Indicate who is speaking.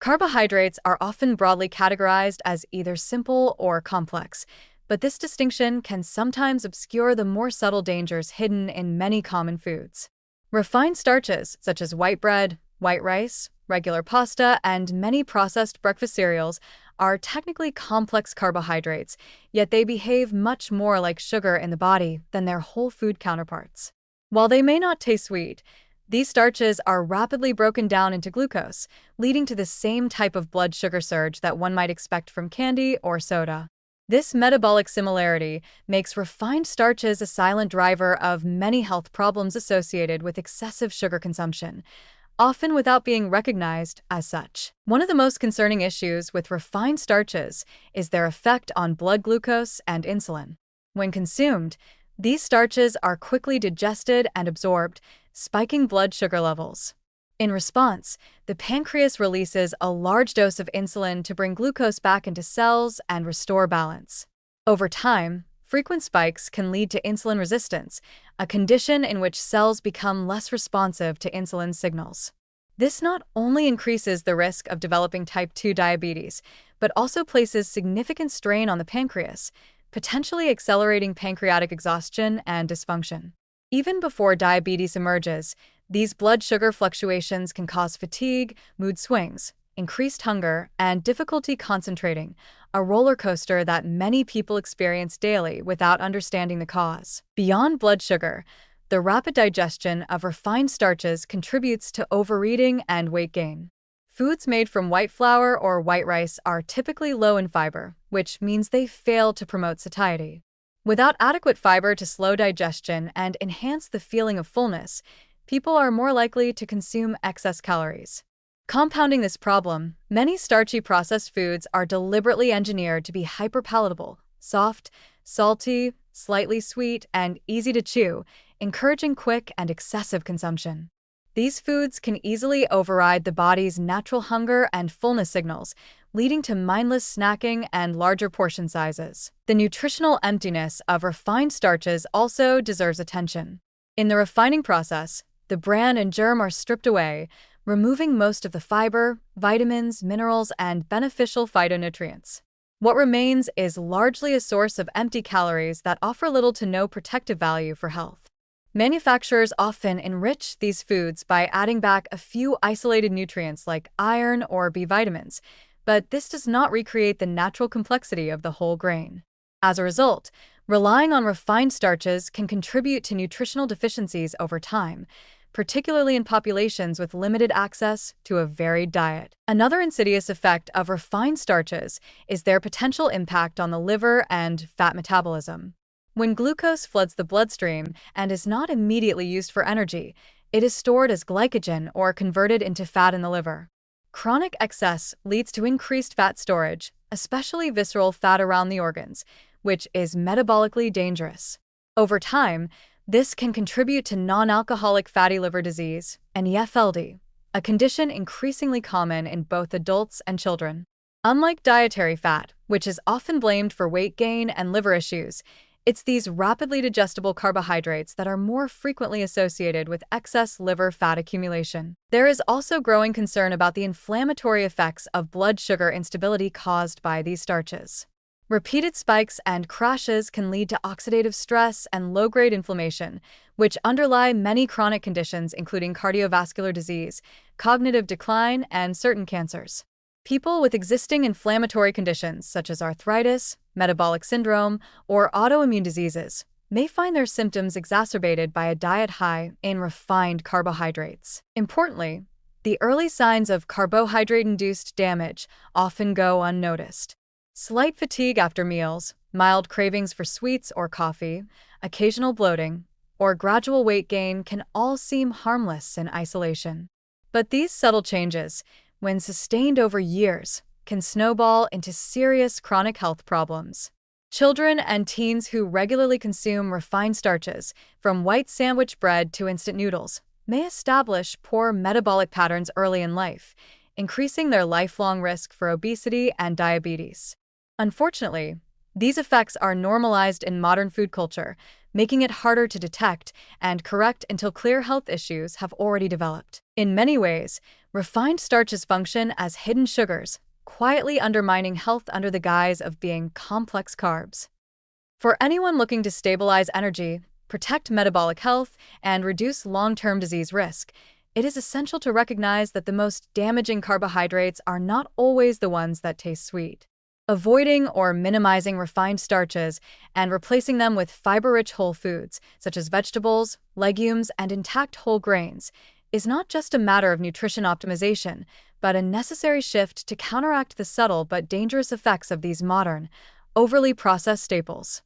Speaker 1: Carbohydrates are often broadly categorized as either simple or complex, but this distinction can sometimes obscure the more subtle dangers hidden in many common foods. Refined starches, such as white bread, white rice, regular pasta, and many processed breakfast cereals, are technically complex carbohydrates, yet they behave much more like sugar in the body than their whole food counterparts. While they may not taste sweet, these starches are rapidly broken down into glucose, leading to the same type of blood sugar surge that one might expect from candy or soda. This metabolic similarity makes refined starches a silent driver of many health problems associated with excessive sugar consumption, often without being recognized as such. One of the most concerning issues with refined starches is their effect on blood glucose and insulin. When consumed, these starches are quickly digested and absorbed, spiking blood sugar levels. In response, the pancreas releases a large dose of insulin to bring glucose back into cells and restore balance. Over time, frequent spikes can lead to insulin resistance, a condition in which cells become less responsive to insulin signals. This not only increases the risk of developing type 2 diabetes, but also places significant strain on the pancreas, potentially accelerating pancreatic exhaustion and dysfunction. Even before diabetes emerges, these blood sugar fluctuations can cause fatigue, mood swings, increased hunger, and difficulty concentrating, a roller coaster that many people experience daily without understanding the cause. Beyond blood sugar, the rapid digestion of refined starches contributes to overeating and weight gain. Foods made from white flour or white rice are typically low in fiber, which means they fail to promote satiety. Without adequate fiber to slow digestion and enhance the feeling of fullness, people are more likely to consume excess calories. Compounding this problem, many starchy processed foods are deliberately engineered to be hyperpalatable, soft, salty, slightly sweet, and easy to chew, encouraging quick and excessive consumption. These foods can easily override the body's natural hunger and fullness signals, leading to mindless snacking and larger portion sizes. The nutritional emptiness of refined starches also deserves attention. In the refining process, the bran and germ are stripped away, removing most of the fiber, vitamins, minerals, and beneficial phytonutrients. What remains is largely a source of empty calories that offer little to no protective value for health. Manufacturers often enrich these foods by adding back a few isolated nutrients like iron or B vitamins, but this does not recreate the natural complexity of the whole grain. As a result, relying on refined starches can contribute to nutritional deficiencies over time, particularly in populations with limited access to a varied diet. Another insidious effect of refined starches is their potential impact on the liver and fat metabolism. When glucose floods the bloodstream and is not immediately used for energy, it is stored as glycogen or converted into fat in the liver. Chronic excess leads to increased fat storage, especially visceral fat around the organs, which is metabolically dangerous. Over time, this can contribute to non-alcoholic fatty liver disease, NEFLD, a condition increasingly common in both adults and children. Unlike dietary fat, which is often blamed for weight gain and liver issues, it's these rapidly digestible carbohydrates that are more frequently associated with excess liver fat accumulation. There is also growing concern about the inflammatory effects of blood sugar instability caused by these starches. Repeated spikes and crashes can lead to oxidative stress and low-grade inflammation, which underlie many chronic conditions including cardiovascular disease, cognitive decline, and certain cancers. People with existing inflammatory conditions such as arthritis, metabolic syndrome, or autoimmune diseases may find their symptoms exacerbated by a diet high in refined carbohydrates. Importantly, the early signs of carbohydrate-induced damage often go unnoticed. Slight fatigue after meals, mild cravings for sweets or coffee, occasional bloating, or gradual weight gain can all seem harmless in isolation. But these subtle changes, when sustained over years, can snowball into serious chronic health problems. Children and teens who regularly consume refined starches, from white sandwich bread to instant noodles, may establish poor metabolic patterns early in life, increasing their lifelong risk for obesity and diabetes. Unfortunately, these effects are normalized in modern food culture, making it harder to detect and correct until clear health issues have already developed. In many ways, refined starches function as hidden sugars, quietly undermining health under the guise of being complex carbs. For anyone looking to stabilize energy, protect metabolic health, and reduce long-term disease risk, it is essential to recognize that the most damaging carbohydrates are not always the ones that taste sweet. Avoiding or minimizing refined starches and replacing them with fiber-rich whole foods, such as vegetables, legumes, and intact whole grains, is not just a matter of nutrition optimization, but a necessary shift to counteract the subtle but dangerous effects of these modern, overly processed staples.